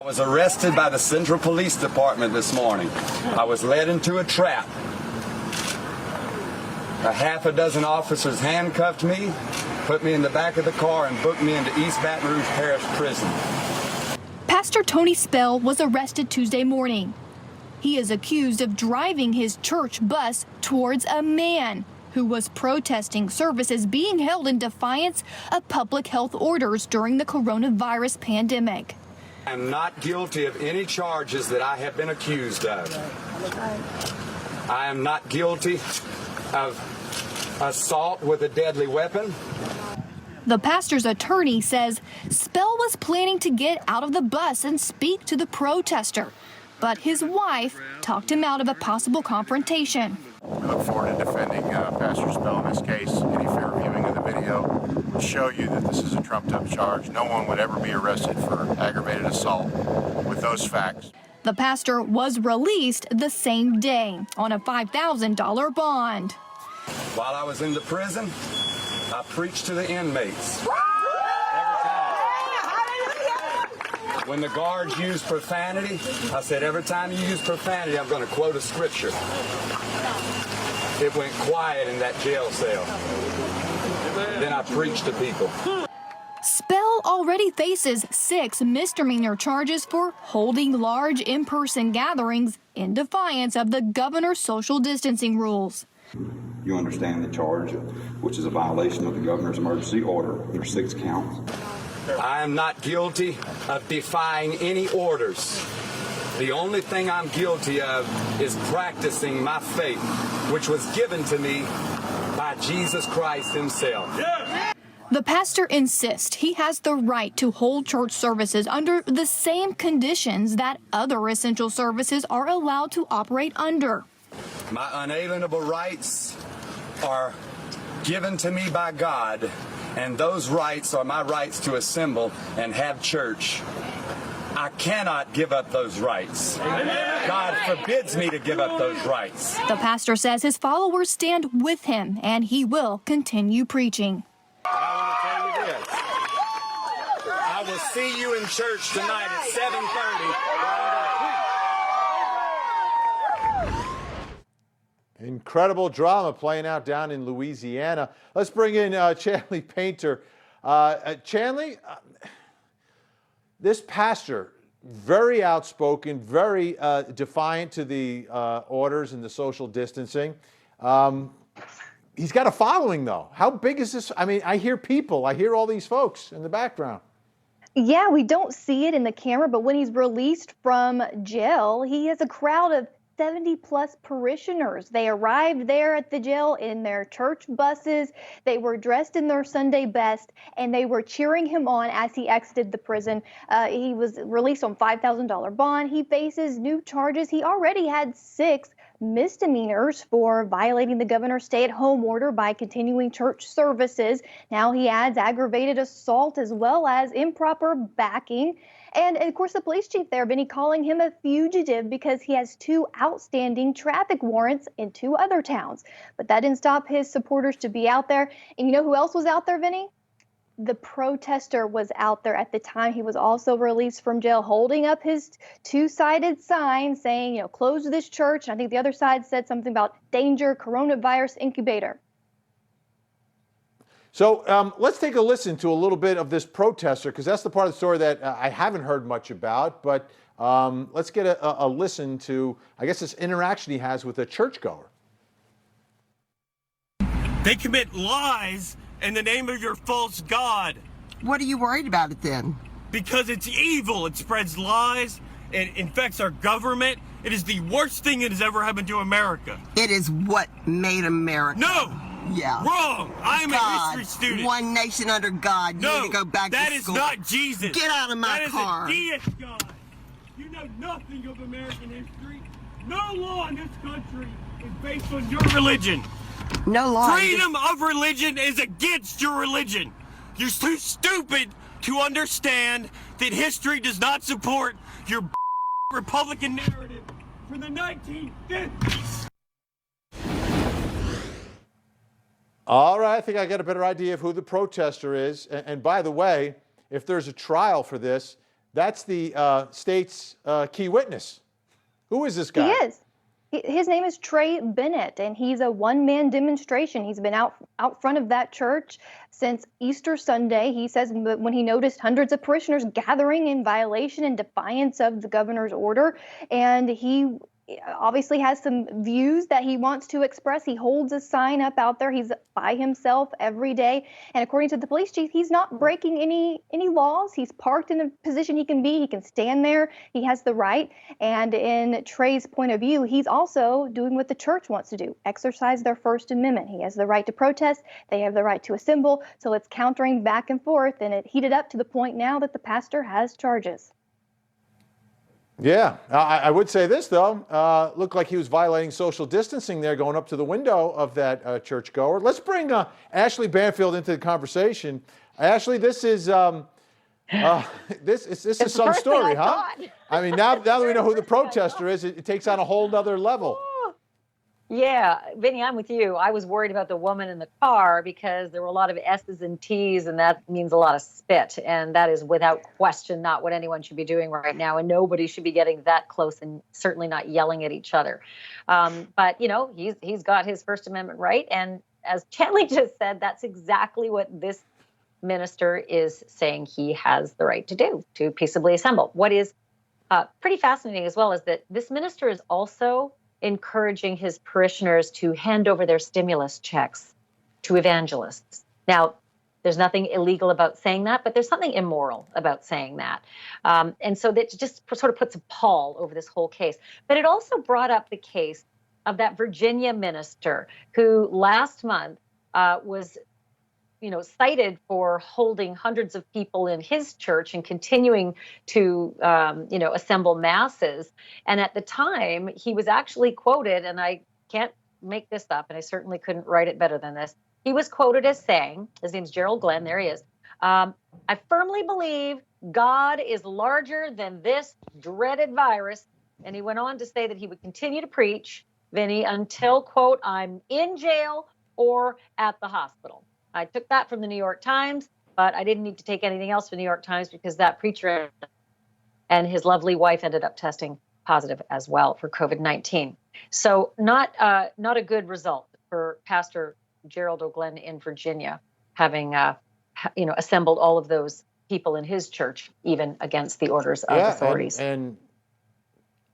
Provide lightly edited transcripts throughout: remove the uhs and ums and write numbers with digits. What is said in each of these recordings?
Was arrested by the Central Police Department this morning. I was led into a trap. A half a dozen officers handcuffed me, put me in the back of the car, and booked me into East Baton Rouge Parish Prison. Pastor Tony Spell was arrested Tuesday morning. He is accused of driving his church bus towards a man who was protesting services being held in defiance of public health orders during the coronavirus pandemic. I am not guilty of any charges that I have been accused of. I am not guilty of assault with a deadly weapon. The pastor's attorney says Spell was planning to get out of the bus and speak to the protester, but his wife talked him out of a possible confrontation. We look forward to defending Pastor Spell in this case. Any fair viewing of the video will show you that this is a trumped-up charge. No one would ever be arrested for aggravated assault with those facts. The pastor was released the same day on a $5,000 bond. While I was in the prison, I preached to the inmates. When the guards used profanity, I said, every time you use profanity, I'm going to quote a scripture. It went quiet in that jail cell. Then I preached to people. Spell already faces 6 misdemeanor charges for holding large in-person gatherings in defiance of the governor's social distancing rules. You understand the charge, which is a violation of the governor's emergency order. There's 6 counts. I am not guilty of defying any orders. The only thing I'm guilty of is practicing my faith, which was given to me by Jesus Christ himself. The pastor insists he has the right to hold church services under the same conditions that other essential services are allowed to operate under. My unalienable rights are given to me by God, and those rights are my rights to assemble and have church. I cannot give up those rights. God forbids me to give up those rights. The pastor says his followers stand with him, and he will continue preaching. I want to tell you this. I will see you in church tonight at 7:30. Incredible drama playing out down in Louisiana. Let's bring in Chanley Painter. Chanley, this pastor, very outspoken, very defiant to the orders and the social distancing. He's got a following, though. How big is this? I mean, I hear people. I hear all these folks in the background. Yeah, we don't see it in the camera, but when he's released from jail, he has a crowd of 70-plus parishioners. They arrived there at the jail in their church buses. They were dressed in their Sunday best, and they were cheering him on as he exited the prison. He was released on $5,000 bond. He faces new charges. He already had 6 misdemeanors for violating the governor's stay-at-home order by continuing church services. Now he adds aggravated assault as well as improper backing. And of course, the police chief there, Vinny, calling him a fugitive because he has 2 outstanding traffic warrants in 2 other towns. But that didn't stop his supporters to be out there. And you know who else was out there, Vinny? The Protestor was out there at the time. He was also released from jail, holding up his 2-sided sign saying, you know, close this church. And I think the other side said something about danger, coronavirus incubator. So let's take a listen to a little bit of this protester, because that's the part of the story that I haven't heard much about. But let's get a listen to, I guess, this interaction he has with a churchgoer. They commit lies in the name of your false god. What are you worried about it then? Because it's evil. It spreads lies. It infects our government. It is the worst thing that has ever happened to America. It is what made America. No! Yeah. Wrong! I am a history student. One nation under God. You No, need to go back that to is school. not Jesus. Get out of my car. That is a deist God. You know nothing of American history. No law in this country is based on your religion. No law. Freedom of religion is against your religion. You're too stupid to understand that history does not support your Republican narrative from the 1950s. All right, I think I got a better idea of who the protester is. And by the way, if there's a trial for this, that's the state's key witness. Who is this guy? He is. His name is Trey Bennett, and he's a one-man demonstration. He's been out front of that church since Easter Sunday. He says when he noticed hundreds of parishioners gathering in violation and defiance of the governor's order, and he obviously has some views that he wants to express. He holds a sign up out there. He's by himself every day. And according to the police chief, he's not breaking any laws. He's parked in a position he can be. He can stand there. He has the right. And in Trey's point of view, he's also doing what the church wants to do, exercise their First Amendment. He has the right to protest. They have the right to assemble. So it's countering back and forth. And it heated up to the point now that the pastor has charges. Yeah, I would say this, though. Looked like he was violating social distancing there going up to the window of that churchgoer. Let's bring Ashley Banfield into the conversation. Ashley, this is this is some story, huh? I mean, now that we know who the protester is, it takes on a whole nother level. Yeah, Vinny, I'm with you. I was worried about the woman in the car because there were a lot of S's and T's, and that means a lot of spit. And that is without question not what anyone should be doing right now. And nobody should be getting that close and certainly not yelling at each other. But, you know, he's got his First Amendment right. And as Chanley just said, that's exactly what this minister is saying he has the right to do, to peaceably assemble. What is pretty fascinating as well is that this minister is also encouraging his parishioners to hand over their stimulus checks to evangelists. Now, there's nothing illegal about saying that, but there's something immoral about saying that. And so that just sort of puts a pall over this whole case. But it also brought up the case of that Virginia minister who last month was cited for holding hundreds of people in his church and continuing to, assemble masses. And at the time, he was actually quoted, and I can't make this up, and I certainly couldn't write it better than this. He was quoted as saying, his name's Gerald Glenn, there he is, I firmly believe God is larger than this dreaded virus. And he went on to say that he would continue to preach, Vinny, until, quote, I'm in jail or at the hospital. I took that from the New York Times, but I didn't need to take anything else from the New York Times because that preacher and his lovely wife ended up testing positive as well for COVID-19. So not a good result for Pastor Gerald O'Glenn in Virginia, having assembled all of those people in his church, even against the orders of authorities. And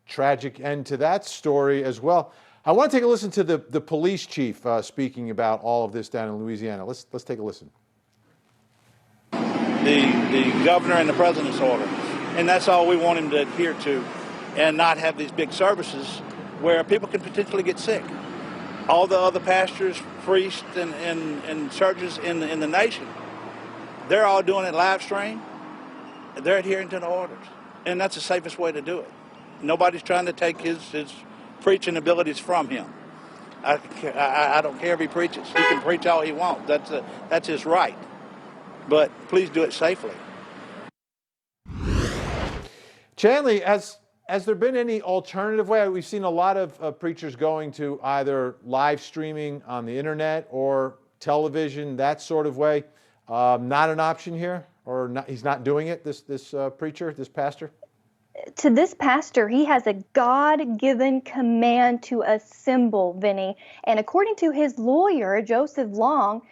tragic end to that story as well. I want to take a listen to the police chief speaking about all of this down in Louisiana. Let's take a listen. The governor and the president's order, and that's all we want him to adhere to, and not have these big services where people can potentially get sick. All the other pastors, priests, and churches in the nation, they're all doing it live stream. They're adhering to the orders, and that's the safest way to do it. Nobody's trying to take his preaching abilities from him. I don't care if he preaches. He can preach all he wants. That's his right. But please do it safely. Chanley, has there been any alternative way? We've seen a lot of preachers going to either live streaming on the internet or television, that sort of way. Not an option here, or not, he's not doing it, this preacher, this pastor? To this pastor, he has a God-given command to assemble, Vinny. And according to his lawyer, Joseph Long,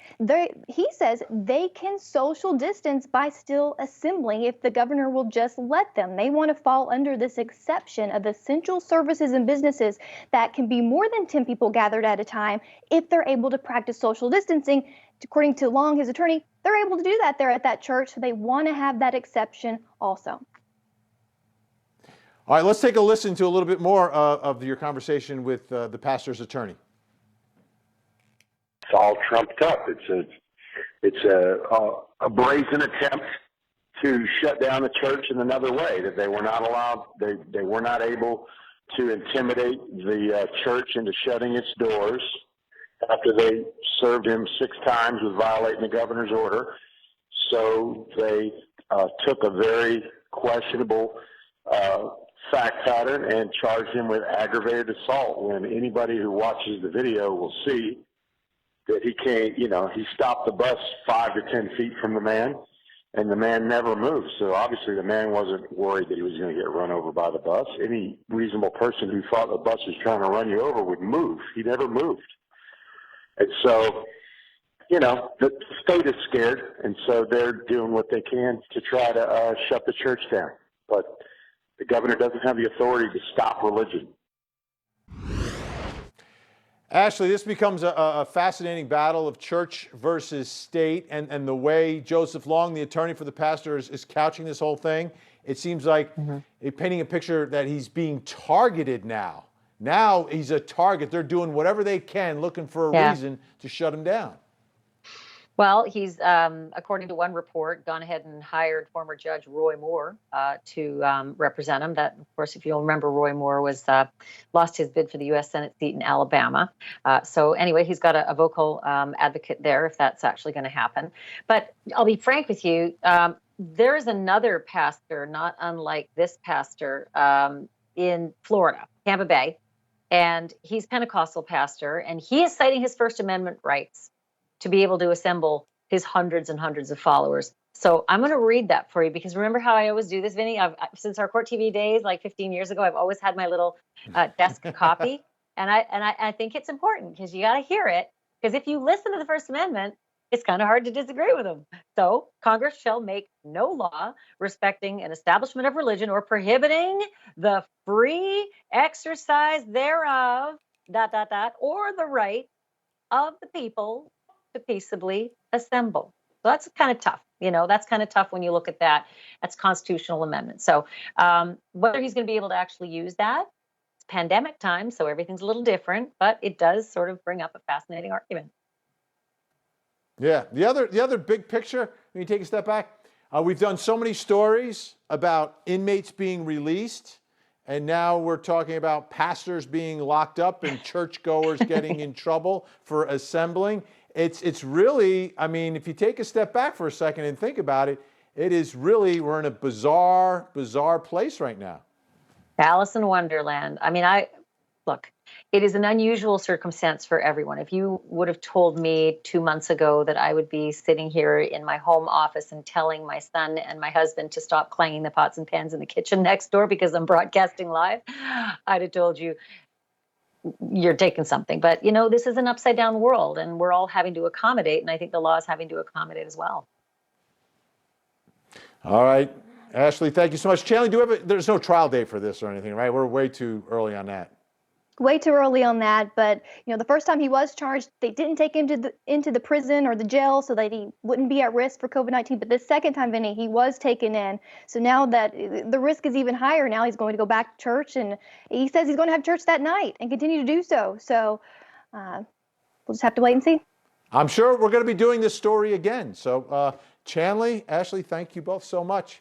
he says they can social distance by still assembling if the governor will just let them. They want to fall under this exception of essential services and businesses that can be more than 10 people gathered at a time if they're able to practice social distancing. According to Long, his attorney, they're able to do that there at that church, so they want to have that exception also. All right, let's take a listen to a little bit more of your conversation with the pastor's attorney. It's all trumped up. It's a brazen attempt to shut down the church in another way, that they were not allowed, they were not able to intimidate the church into shutting its doors after they served him 6 times with violating the governor's order. So they took a very questionable fact pattern and charged him with aggravated assault, when anybody who watches the video will see that he stopped the bus 5 to 10 feet from the man. and the man never moved. So obviously the man wasn't worried that he was going to get run over by the bus. Any reasonable person who thought the bus was trying to run you over would move. He never moved. And so, you know, the state is scared, and so they're doing what they can to try to shut the church down. But the governor doesn't have the authority to stop religion. Ashley, this becomes a fascinating battle of church versus state, and the way Joseph Long, the attorney for the pastor, is couching this whole thing. It seems like painting a picture that he's being targeted now. Now he's a target. They're doing whatever they can, looking for a reason to shut him down. Well, he's, according to one report, gone ahead and hired former Judge Roy Moore to represent him. That, of course, if you'll remember, Roy Moore was lost his bid for the U.S. Senate seat in Alabama. So anyway, he's got a vocal advocate there if that's actually going to happen. But I'll be frank with you, there's another pastor, not unlike this pastor, in Florida, Tampa Bay, and he's Pentecostal pastor, and he is citing his First Amendment rights to be able to assemble his hundreds and hundreds of followers. So I'm going to read that for you, because remember how I always do this, Vinny? Since our CourtTV days, like 15 years ago, I've always had my little desk copy. And I think it's important because you got to hear it. Because if you listen to the First Amendment, it's kind of hard to disagree with them. So Congress shall make no law respecting an establishment of religion or prohibiting the free exercise thereof, ... or the right of the people to peaceably assemble. So that's kind of tough. You know, that's kind of tough when you look at that. That's constitutional amendment. So whether he's going to be able to actually use that, it's pandemic time, so everything's a little different, but it does sort of bring up a fascinating argument. Yeah, the other big picture, when you take a step back, we've done so many stories about inmates being released, and now we're talking about pastors being locked up and churchgoers getting in trouble for assembling. It's really, I mean, if you take a step back for a second and think about it, it is really, we're in a bizarre place right now. Alice in Wonderland. I mean, look, it is an unusual circumstance for everyone. If you would have told me 2 months ago that I would be sitting here in my home office and telling my son and my husband to stop clanging the pots and pans in the kitchen next door because I'm broadcasting live, I'd have told you, you're taking something. But, you know, this is an upside down world, and we're all having to accommodate, and I think the law is having to accommodate as well. All right. Ashley, thank you so much. Chanley, there's no trial date for this or anything, right? We're way too early on that. Way too early on that, but you know, the first time he was charged, they didn't take him into the prison or the jail so that he wouldn't be at risk for COVID-19. But this second time, Vinny, he was taken in. So now that the risk is even higher, now he's going to go back to church, and he says he's going to have church that night and continue to do so. So we'll just have to wait and see. I'm sure we're going to be doing this story again. So Chanley, Ashley, thank you both so much.